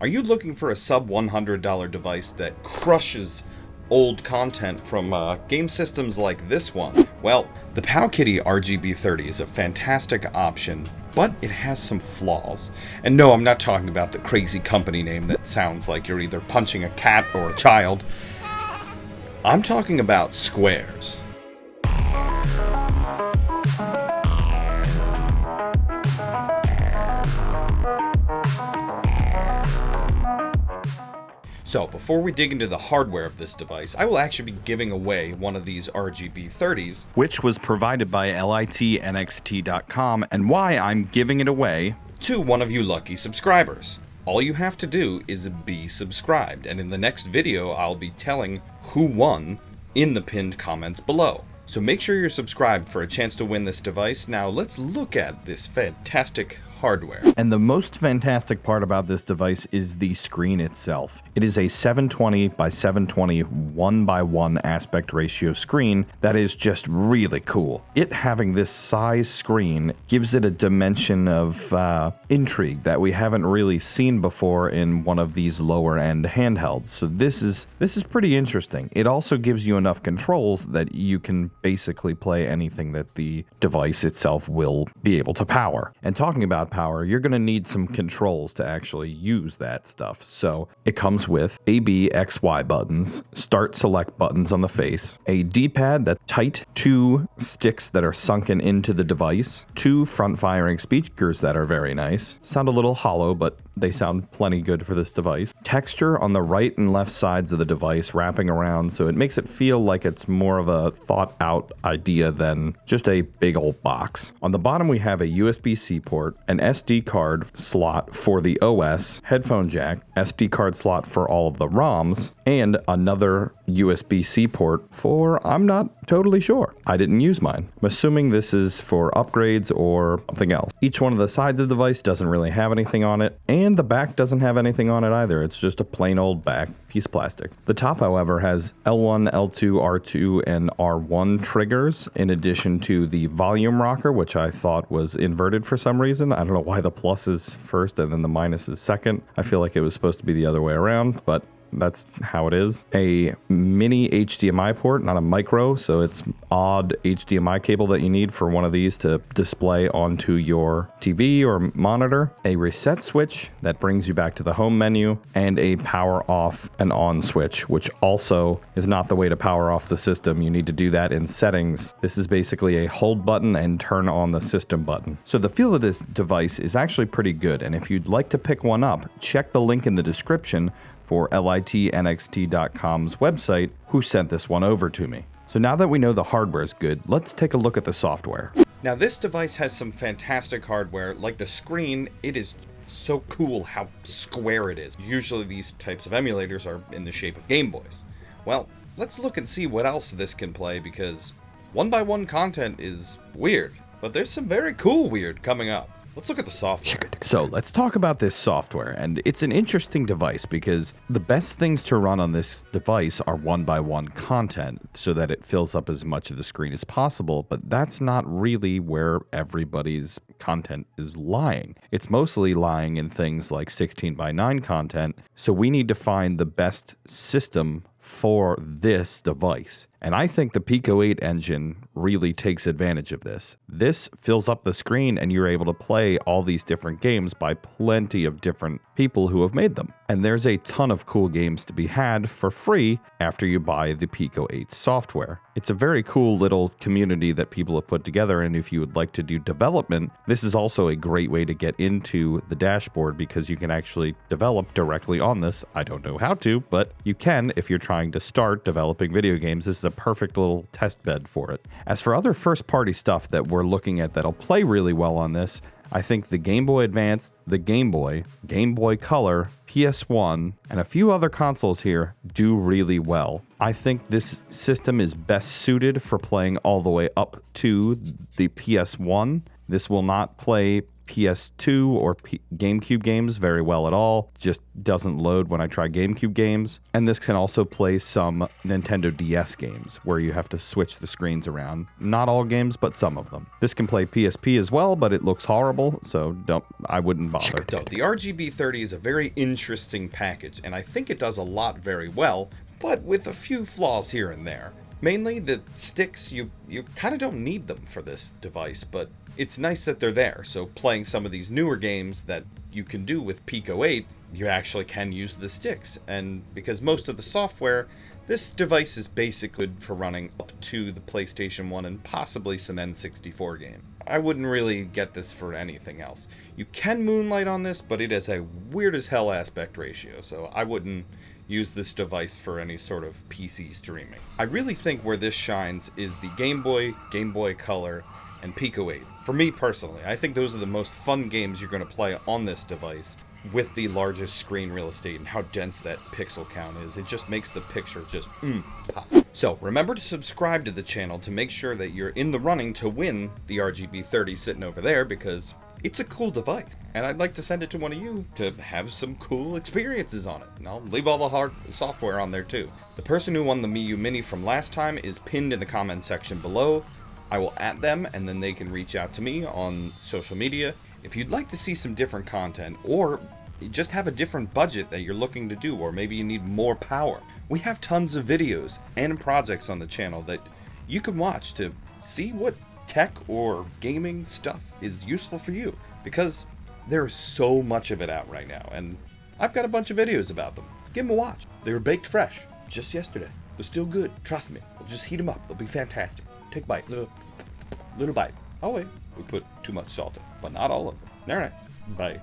Are you looking for a sub $100 device that crushes old content from game systems like this one? Well, the PowKiddy RGB30 is a fantastic option, but it has some flaws. And no, I'm not talking about the crazy company name that sounds like you're either punching a cat or a child. I'm talking about squares. So, before we dig into the hardware of this device, I will actually be giving away one of these RGB30s, which was provided by litnxt.com, and why I'm giving it away to one of you lucky subscribers. All you have to do is be subscribed, and in the next video, I'll be telling who won in the pinned comments below. So make sure you're subscribed for a chance to win this device. Now, let's look at this fantastic hardware. And the most fantastic part about this device is the screen itself. It is a 720 by 720 1:1 aspect ratio screen that is just really cool. It having this size screen gives it a dimension of intrigue that we haven't really seen before in one of these lower end handhelds. So this is pretty interesting. It also gives you enough controls that you can basically play anything that the device itself will be able to power. And talking about power, you're going to need some controls to actually use that stuff. So it comes with A, B, X, Y buttons, start select buttons on the face, a D-pad that's tight, 2 sticks that are sunken into the device, 2 front firing speakers that are very nice, sound a little hollow, but they sound plenty good for this device. Texture on the right and left sides of the device wrapping around, so it makes it feel like it's more of a thought out idea than just a big old box. On the bottom we have a USB-C port, an SD card slot for the OS, headphone jack, SD card slot for all of the ROMs, and another USB-C port for, I'm not totally sure. I didn't use mine. I'm assuming this is for upgrades or something else. Each one of the sides of the device doesn't really have anything on it, and the back doesn't have anything on it either. It's just a plain old back piece of plastic. The top, however, has L1, L2, R2, and R1 triggers, in addition to the volume rocker, which I thought was inverted for some reason. I don't know why the plus is first and then the minus is second. I feel like it was supposed to be the other way around, but that's how it is. A mini HDMI port, not a micro, so it's odd HDMI cable that you need for one of these to display onto your TV or monitor. A reset switch that brings you back to the home menu, and a power off and on switch, which also is not the way to power off the system. You need to do that in settings. This is basically a hold button and turn on the system button. So the feel of this device is actually pretty good, and if you'd like to pick one up, check the link in the description for litnxt.com's website, who sent this one over to me. So now that we know the hardware is good, let's take a look at the software. Now this device has some fantastic hardware. Like the screen, it is so cool how square it is. Usually these types of emulators are in the shape of Game Boys. Well, let's look and see what else this can play, because 1:1 content is weird, but there's some very cool weird coming up. Let's look at the software. So let's talk about this software, and it's an interesting device because the best things to run on this device are 1:1 content so that it fills up as much of the screen as possible, but that's not really where everybody's content is lying. It's mostly lying in things like 16:9 content, so we need to find the best system for this device. And I think the Pico 8 engine really takes advantage of this. This fills up the screen and you're able to play all these different games by plenty of different people who have made them. And there's a ton of cool games to be had for free after you buy the Pico 8 software. It's a very cool little community that people have put together, and if you would like to do development, this is also a great way to get into the dashboard because you can actually develop directly on this. I don't know how to, but you can if you're trying to start developing video games. This is a perfect little test bed for it. As for other first-party stuff that we're looking at that'll play really well on this, I think the Game Boy Advance, the Game Boy, Game Boy Color, PS1, and a few other consoles here do really well. I think this system is best suited for playing all the way up to the PS1. This will not play PS2 or GameCube games very well at all. Just doesn't load when I try GameCube games. And this can also play some Nintendo DS games where you have to switch the screens around. Not all games, but some of them. This can play PSP as well, but it looks horrible, so I wouldn't bother. So the RGB30 is a very interesting package, and I think it does a lot very well, but with a few flaws here and there. Mainly the sticks, you kind of don't need them for this device, but it's nice that they're there. So playing some of these newer games that you can do with Pico 8, you actually can use the sticks. And because most of the software, this device is basically good for running up to the PlayStation 1 and possibly some N64 game. I wouldn't really get this for anything else. You can moonlight on this, but it has a weird as hell aspect ratio, so I wouldn't use this device for any sort of PC streaming. I really think where this shines is the Game Boy Color, and Pico 8. For me personally, I think those are the most fun games you're going to play on this device with the largest screen real estate and how dense that pixel count is. It just makes the picture just pop. So remember to subscribe to the channel to make sure that you're in the running to win the RGB30 sitting over there, because it's a cool device, and I'd like to send it to one of you to have some cool experiences on it. And I'll leave all the hard software on there too. The person who won the Mii U Mini from last time is pinned in the comment section below. I will @ them, and then they can reach out to me on social media. If you'd like to see some different content, or just have a different budget that you're looking to do, or maybe you need more power, we have tons of videos and projects on the channel that you can watch to see what tech or gaming stuff is useful for you, because there's so much of it out right now, and I've got a bunch of videos about them. Give them a watch. They were baked fresh just yesterday. They're still good, trust me. We'll just heat them up. They'll be fantastic. Take a bite, little bite. Oh wait, we put too much salt in, but not all of them. All right, bye.